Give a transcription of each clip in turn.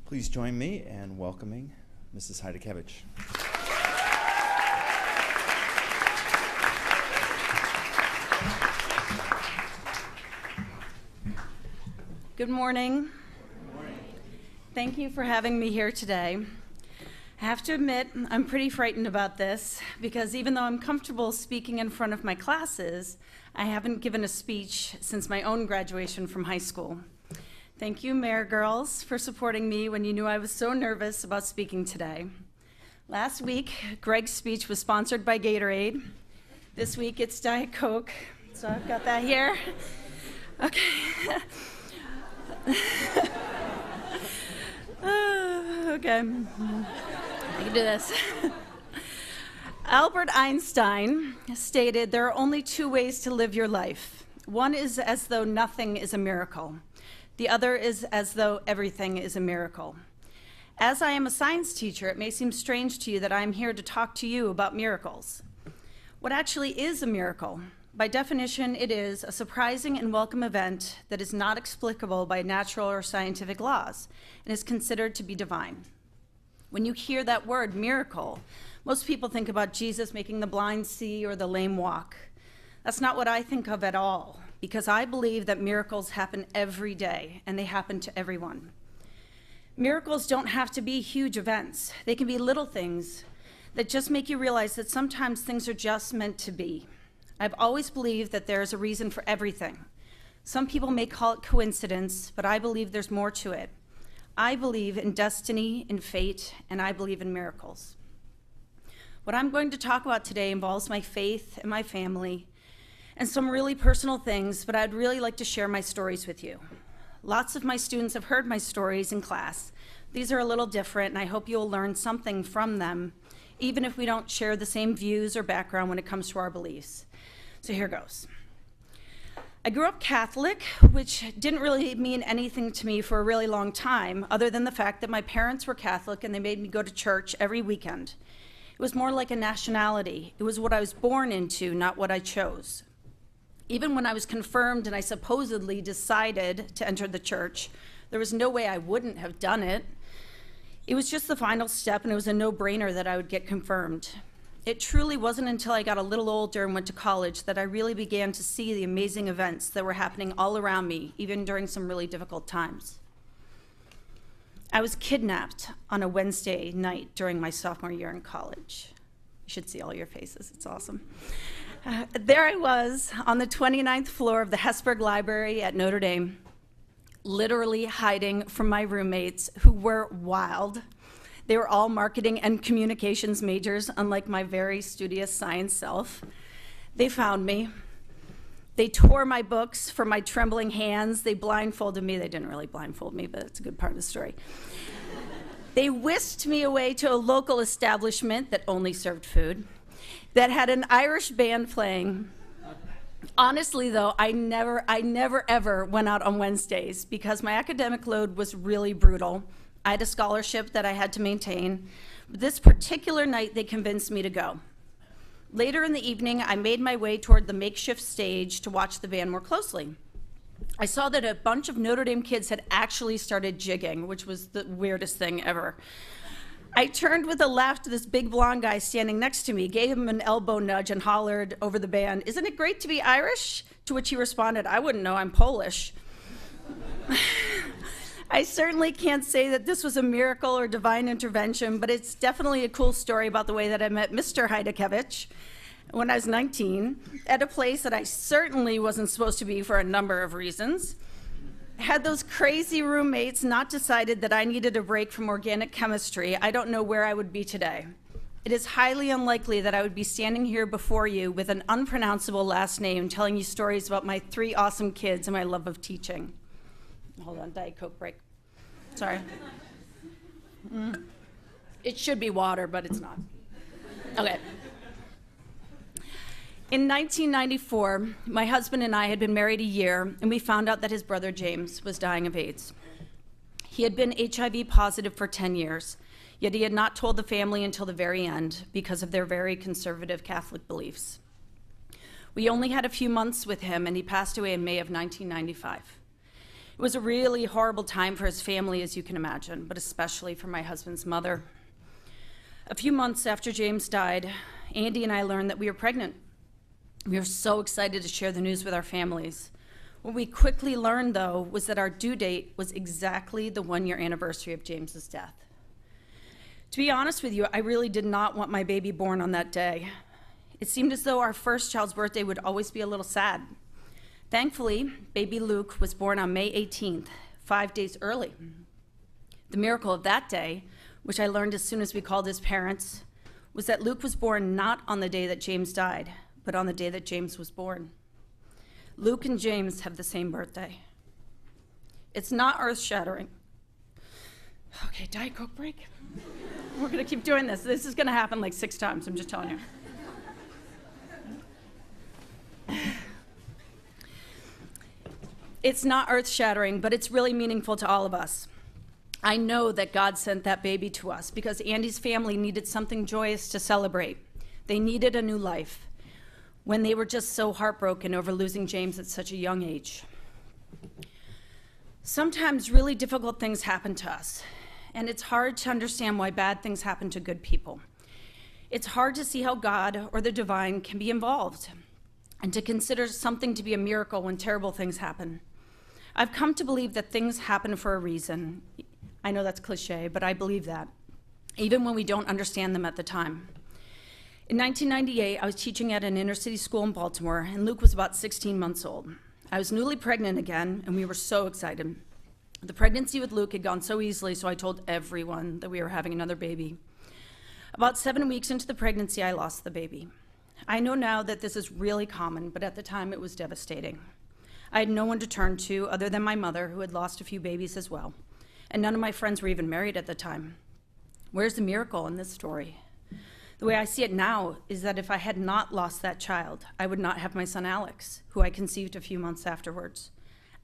Please join me in welcoming Mrs. LHajdukiewicz. Good morning. Good morning. Thank you for having me here today. I have to admit, I'm pretty frightened about this because even though I'm comfortable speaking in front of my classes, I haven't given a speech since my own graduation from high school. Thank you, Mayor Girls, for supporting me when you knew I was so nervous about speaking today. Last week, Greg's speech was sponsored by Gatorade. This week, it's Diet Coke, so I've got that here. Okay. Okay, I can do this. Albert Einstein stated there are only two ways to live your life. One is as though nothing is a miracle. The other is as though everything is a miracle. As I am a science teacher, it may seem strange to you that I'm here to talk to you about miracles. What actually is a miracle? By definition, it is a surprising and welcome event that is not explicable by natural or scientific laws and is considered to be divine. When you hear that word, miracle, most people think about Jesus making the blind see or the lame walk. That's not what I think of at all, because I believe that miracles happen every day, and they happen to everyone. Miracles don't have to be huge events. They can be little things that just make you realize that sometimes things are just meant to be. I've always believed that there is a reason for everything. Some people may call it coincidence, but I believe there's more to it. I believe in destiny, in fate, and I believe in miracles. What I'm going to talk about today involves my faith and my family and some really personal things, but I'd really like to share my stories with you. Lots of my students have heard my stories in class. These are a little different, and I hope you'll learn something from them, even if we don't share the same views or background when it comes to our beliefs. So here goes. I grew up Catholic, which didn't really mean anything to me for a really long time, other than the fact that my parents were Catholic and they made me go to church every weekend. It was more like a nationality. It was what I was born into, not what I chose. Even when I was confirmed and I supposedly decided to enter the church, there was no way I wouldn't have done it. It was just the final step, and it was a no-brainer that I would get confirmed. It truly wasn't until I got a little older and went to college that I really began to see the amazing events that were happening all around me, even during some really difficult times. I was kidnapped on a Wednesday night during my sophomore year in college. You should see all your faces, it's awesome. There I was on the 29th floor of the Hesburgh Library at Notre Dame, literally hiding from my roommates who were wild. They were all marketing and communications majors, unlike my very studious science self. They found me. They tore my books from my trembling hands. They blindfolded me. They didn't really blindfold me, but it's a good part of the story. They whisked me away to a local establishment that only served food, that had an Irish band playing. Honestly, though, I never ever went out on Wednesdays because my academic load was really brutal. I had a scholarship that I had to maintain. But this particular night, they convinced me to go. Later in the evening, I made my way toward the makeshift stage to watch the band more closely. I saw that a bunch of Notre Dame kids had actually started jigging, which was the weirdest thing ever. I turned with a laugh to this big blonde guy standing next to me, gave him an elbow nudge, and hollered over the band, "Isn't it great to be Irish?" To which he responded, "I wouldn't know, I'm Polish." I certainly can't say that this was a miracle or divine intervention, but it's definitely a cool story about the way that I met Mr. LHajdukiewicz when I was 19 at a place that I certainly wasn't supposed to be for a number of reasons. Had those crazy roommates not decided that I needed a break from organic chemistry, I don't know where I would be today. It is highly unlikely that I would be standing here before you with an unpronounceable last name telling you stories about my 3 awesome kids and my love of teaching. Hold on, Diet Coke break. Sorry. It should be water, but it's not. Okay. In 1994, my husband and I had been married a year, and we found out that his brother James was dying of AIDS. He had been HIV positive for 10 years, yet he had not told the family until the very end because of their very conservative Catholic beliefs. We only had a few months with him, and he passed away in May of 1995. It was a really horrible time for his family, as you can imagine, but especially for my husband's mother. A few months after James died, Andy and I learned that we were pregnant. We were so excited to share the news with our families. What we quickly learned, though, was that our due date was exactly the one-year anniversary of James's death. To be honest with you, I really did not want my baby born on that day. It seemed as though our first child's birthday would always be a little sad. Thankfully, baby Luke was born on May 18th, 5 days early. The miracle of that day, which I learned as soon as we called his parents, was that Luke was born not on the day that James died, but on the day that James was born. Luke and James have the same birthday. It's not earth-shattering. Okay, Diet Coke break. We're gonna keep doing this. This is gonna happen like 6 times, I'm just telling you. It's not earth-shattering, but it's really meaningful to all of us. I know that God sent that baby to us because Andy's family needed something joyous to celebrate. They needed a new life when they were just so heartbroken over losing James at such a young age. Sometimes really difficult things happen to us, and it's hard to understand why bad things happen to good people. It's hard to see how God or the divine can be involved and to consider something to be a miracle when terrible things happen. I've come to believe that things happen for a reason. I know that's cliche, but I believe that, even when we don't understand them at the time. In 1998, I was teaching at an inner city school in Baltimore, and Luke was about 16 months old. I was newly pregnant again, and we were so excited. The pregnancy with Luke had gone so easily, so I told everyone that we were having another baby. About 7 weeks into the pregnancy, I lost the baby. I know now that this is really common, but at the time it was devastating. I had no one to turn to other than my mother, who had lost a few babies as well, and none of my friends were even married at the time. Where's the miracle in this story? The way I see it now is that if I had not lost that child, I would not have my son Alex, who I conceived a few months afterwards.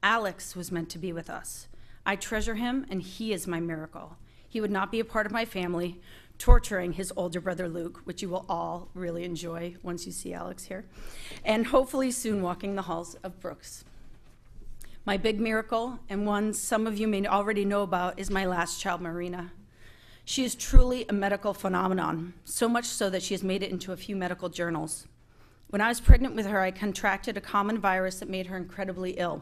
Alex was meant to be with us. I treasure him, and he is my miracle. He would not be a part of my family, torturing his older brother Luke, which you will all really enjoy once you see Alex here, and hopefully soon walking the halls of Brooks. My big miracle, and one some of you may already know about, is my last child, Marina. She is truly a medical phenomenon, so much so that she has made it into a few medical journals. When I was pregnant with her, I contracted a common virus that made her incredibly ill.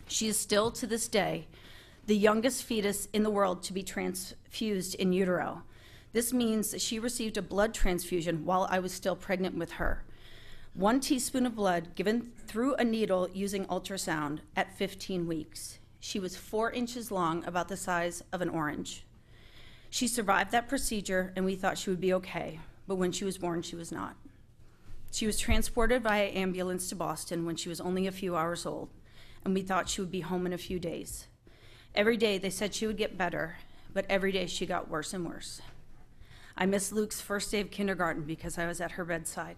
She is still, to this day, the youngest fetus in the world to be transfused in utero. This means that she received a blood transfusion while I was still pregnant with her. 1 teaspoon of blood given through a needle using ultrasound at 15 weeks. She was 4 inches long, about the size of an orange. She survived that procedure, and we thought she would be okay, but when she was born, she was not. She was transported via ambulance to Boston when she was only a few hours old, and we thought she would be home in a few days. Every day they said she would get better, but every day she got worse and worse. I missed Luke's first day of kindergarten because I was at her bedside.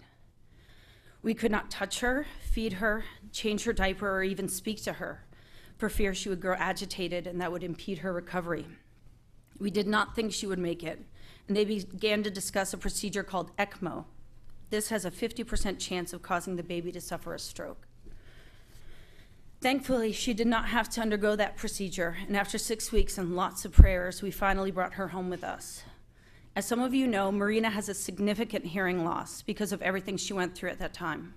We could not touch her, feed her, change her diaper, or even speak to her, for fear she would grow agitated and that would impede her recovery. We did not think she would make it, and they began to discuss a procedure called ECMO. This has a 50% chance of causing the baby to suffer a stroke. Thankfully, she did not have to undergo that procedure, and after 6 weeks and lots of prayers, we finally brought her home with us. As some of you know, Marina has a significant hearing loss because of everything she went through at that time.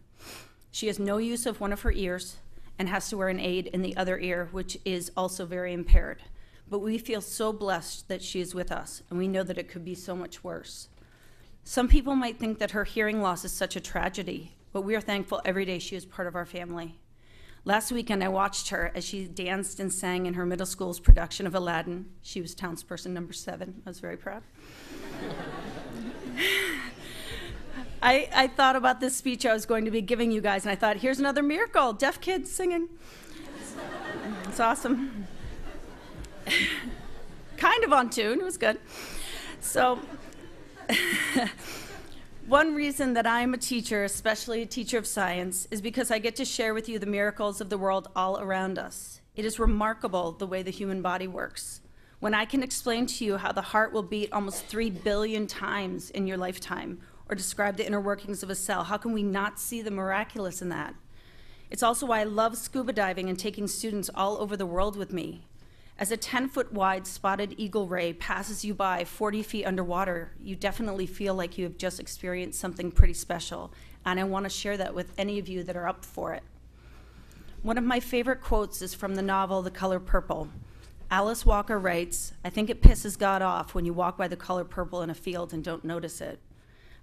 She has no use of one of her ears and has to wear an aid in the other ear, which is also very impaired. But we feel so blessed that she is with us, and we know that it could be so much worse. Some people might think that her hearing loss is such a tragedy, but we are thankful every day she is part of our family. Last weekend, I watched her as she danced and sang in her middle school's production of Aladdin. She was townsperson number 7. I was very proud. I thought about this speech I was going to be giving you guys, and I thought, here's another miracle, deaf kids singing. It's awesome. Kind of on tune, it was good. So, one reason that I'm a teacher, especially a teacher of science, is because I get to share with you the miracles of the world all around us. It is remarkable the way the human body works. When I can explain to you how the heart will beat almost 3 billion times in your lifetime, or describe the inner workings of a cell, how can we not see the miraculous in that? It's also why I love scuba diving and taking students all over the world with me. As a 10-foot wide spotted eagle ray passes you by 40 feet underwater, you definitely feel like you have just experienced something pretty special, and I want to share that with any of you that are up for it. One of my favorite quotes is from the novel The Color Purple. Alice Walker writes, "I think it pisses God off when you walk by the color purple in a field and don't notice it."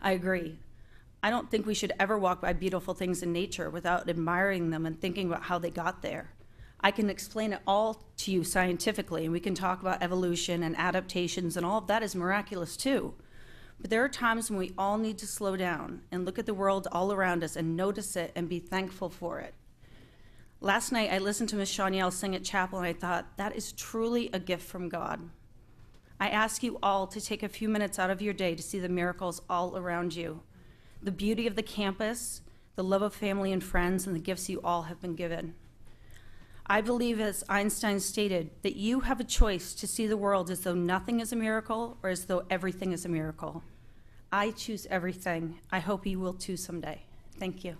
I agree. I don't think we should ever walk by beautiful things in nature without admiring them and thinking about how they got there. I can explain it all to you scientifically, and we can talk about evolution and adaptations, and all of that is miraculous too. But there are times when we all need to slow down and look at the world all around us and notice it and be thankful for it. Last night, I listened to Miss Shanielle sing at chapel, and I thought, that is truly a gift from God. I ask you all to take a few minutes out of your day to see the miracles all around you, the beauty of the campus, the love of family and friends, and the gifts you all have been given. I believe, as Einstein stated, that you have a choice to see the world as though nothing is a miracle or as though everything is a miracle. I choose everything. I hope you will too someday. Thank you.